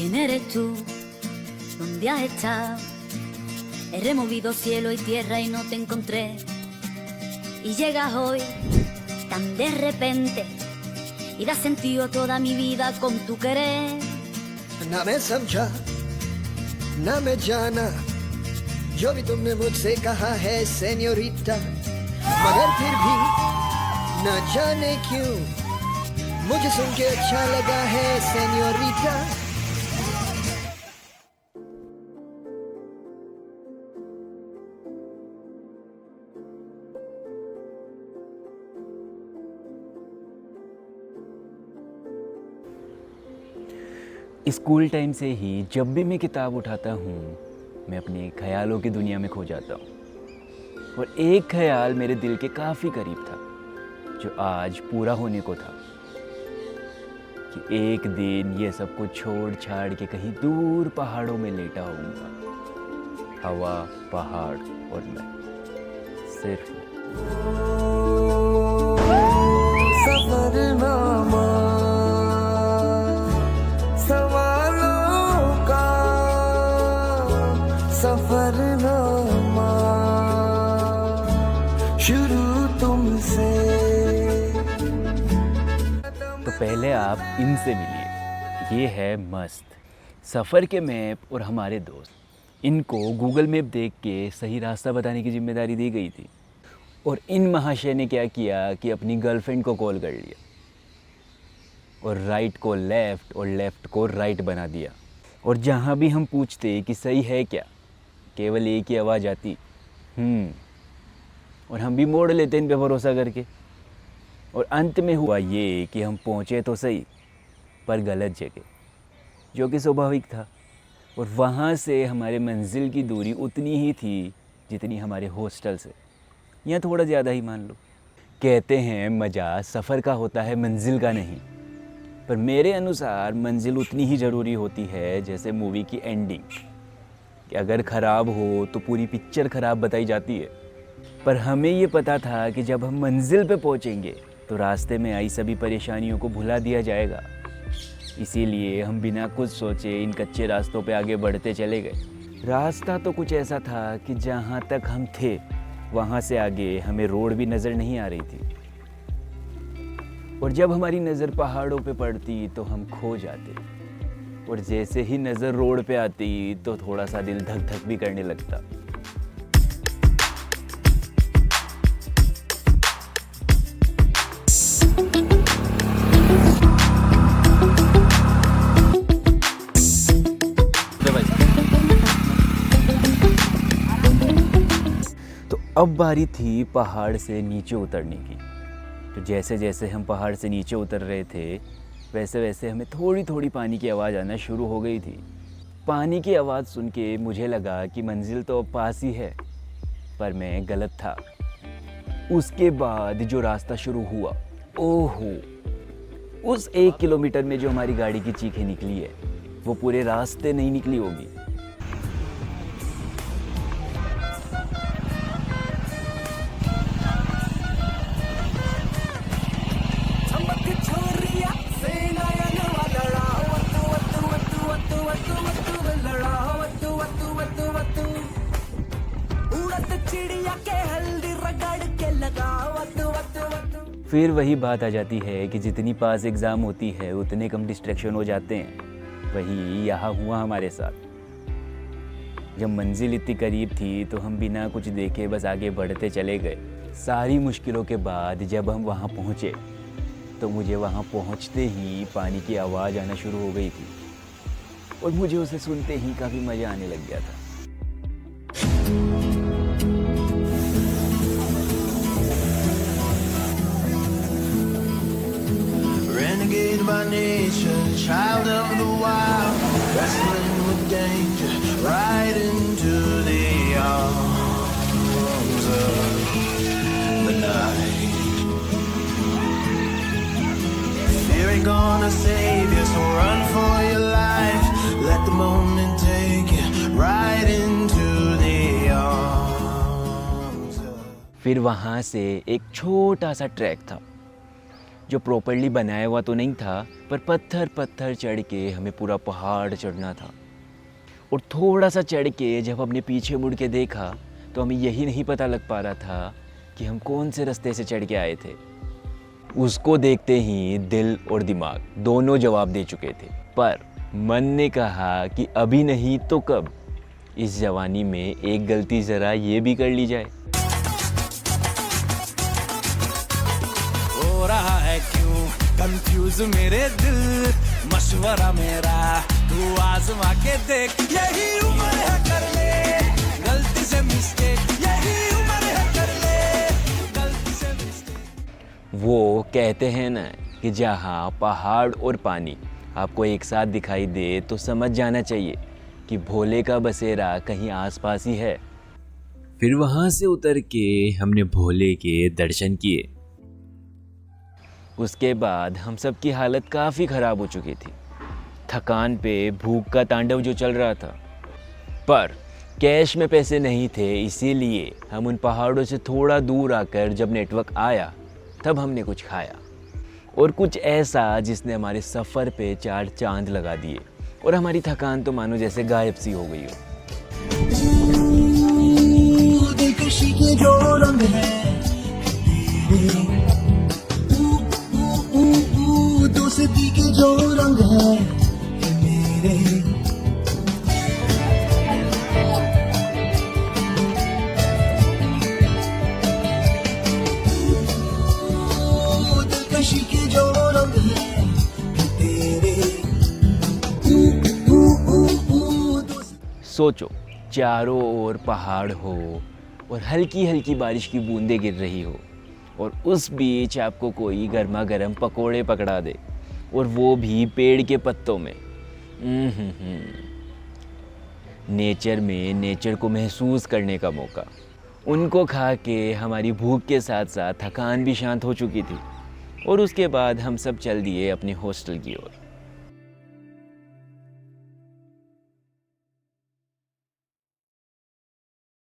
¿Quién eres tú? ¿Dónde has estado? He removido cielo y tierra y no te encontré. Y llegas hoy tan de repente y das sentido a toda mi vida con tu querer. ना मैं समझा ना मैं जाना जो भी तुमने मुझसे कहा है सेन्योरिटा, मगर फिर भी न जाने क्यों मुझे सुन के अच्छा लगा है सेन्योरिटा। स्कूल टाइम से ही जब भी मैं किताब उठाता हूँ मैं अपने ख्यालों की दुनिया में खो जाता हूँ। और एक ख्याल मेरे दिल के काफ़ी करीब था जो आज पूरा होने को था कि एक दिन ये सब कुछ छोड़ छाड़ के कहीं दूर पहाड़ों में लेटा होऊंगा। हवा, पहाड़ और मैं, सिर्फ सफरनामा सवालों का सफरनामा शुरू तुमसे। तो पहले आप इनसे मिलिए। ये है मस्त, सफ़र के मैप और हमारे दोस्त। इनको गूगल मैप देख के सही रास्ता बताने की जिम्मेदारी दी गई थी। और इन महाशय ने क्या किया कि अपनी गर्लफ्रेंड को कॉल कर लिया और राइट को लेफ़्ट और लेफ़्ट को राइट बना दिया। और जहाँ भी हम पूछते कि सही है क्या, केवल एक ही आवाज़ आती, और हम भी मोड़ लेते इन पे भरोसा करके। और अंत में हुआ ये कि हम पहुँचे तो सही पर गलत जगह, जो कि स्वाभाविक था। और वहाँ से हमारे मंजिल की दूरी उतनी ही थी जितनी हमारे हॉस्टल से, या थोड़ा ज़्यादा ही मान लो। कहते हैं मज़ा सफ़र का होता है, मंजिल का नहीं। पर मेरे अनुसार मंजिल उतनी ही ज़रूरी होती है जैसे मूवी की एंडिंग, कि अगर ख़राब हो तो पूरी पिक्चर ख़राब बताई जाती है। पर हमें ये पता था कि जब हम मंजिल पे पहुँचेंगे तो रास्ते में आई सभी परेशानियों को भुला दिया जाएगा। इसीलिए हम बिना कुछ सोचे इन कच्चे रास्तों पे आगे बढ़ते चले गए। रास्ता तो कुछ ऐसा था कि जहाँ तक हम थे वहाँ से आगे हमें रोड भी नज़र नहीं आ रही थी। और जब हमारी नज़र पहाड़ों पे पड़ती तो हम खो जाते। और जैसे ही नज़र रोड पे आती तो थोड़ा सा दिल धक धक भी करने लगता। तो अब बारी थी पहाड़ से नीचे उतरने की। तो जैसे जैसे हम पहाड़ से नीचे उतर रहे थे वैसे वैसे हमें थोड़ी थोड़ी पानी की आवाज़ आना शुरू हो गई थी। पानी की आवाज़ सुन के मुझे लगा कि मंजिल तो अब पास ही है, पर मैं गलत था। उसके बाद जो रास्ता शुरू हुआ, ओहो, उस 1 किलोमीटर में जो हमारी गाड़ी की चीखें निकली है वो पूरे रास्ते नहीं निकली होगी। फिर वही बात आ जाती है कि जितनी पास एग्ज़ाम होती है उतने कम डिस्ट्रैक्शन हो जाते हैं। वही यहाँ हुआ हमारे साथ। जब मंजिल इतनी करीब थी तो हम बिना कुछ देखे बस आगे बढ़ते चले गए। सारी मुश्किलों के बाद जब हम वहाँ पहुँचे तो मुझे वहाँ पहुँचते ही पानी की आवाज़ आना शुरू हो गई थी। और मुझे उसे सुनते ही काफ़ी मज़ा आने लग गया था। Renegade by nature, child of the wild, wrestling with danger, right into the arms of the night. Fear ain't gonna save you, so run for your life. Let the moment take you right into the arms of... फिर वहाँ से एक छोटा सा track था जो properly बनाया हुआ तो नहीं था, पर पत्थर पत्थर चढ़ के हमें पूरा पहाड़ चढ़ना था। और थोड़ा सा चढ़ के जब हमने पीछे मुड़ के देखा तो हमें यही नहीं पता लग पा रहा था कि हम कौन से रास्ते से चढ़ के आए थे। उसको देखते ही दिल और दिमाग दोनों जवाब दे चुके थे, पर मन ने कहा कि अभी नहीं तो कब, इस जवानी में एक गलती ज़रा ये भी कर ली जाए। हो रहा है क्यों कंफ्यूज मेरे दिल, मशवरा मेरा तू आजमा के देख, यही उम्र है कर ले गलती से मिस्टेक, यही उम्र है कर ले गलती से मिस्टेक। वो कहते हैं ना कि जहाँ पहाड़ और पानी आपको एक साथ दिखाई दे तो समझ जाना चाहिए कि भोले का बसेरा कहीं आसपास ही है। फिर वहाँ से उतर के हमने भोले के दर्शन किए। उसके बाद हम सब की हालत काफ़ी ख़राब हो चुकी थी, थकान पे भूख का तांडव जो चल रहा था, पर कैश में पैसे नहीं थे, इसीलिए हम उन पहाड़ों से थोड़ा दूर आकर जब नेटवर्क आया तब हमने कुछ खाया, और कुछ ऐसा जिसने हमारे सफ़र पे 4 चांद लगा दिए और हमारी थकान तो मानो जैसे गायब सी हो गई हो। दिलकशी के जो रंग है दोस्ती के जो रंग है मेरे, दिलकशी के जो रंग है तेरे। सोचो, चारों ओर पहाड़ हो और हल्की हल्की बारिश की बूंदें गिर रही हो, और उस बीच आपको कोई गर्मा गर्म पकोड़े पकड़ा दे, और वो भी पेड़ के पत्तों में। नेचर में नेचर को महसूस करने का मौका। उनको खा के हमारी भूख के साथ साथ थकान भी शांत हो चुकी थी, और उसके बाद हम सब चल दिए अपने हॉस्टल की ओर।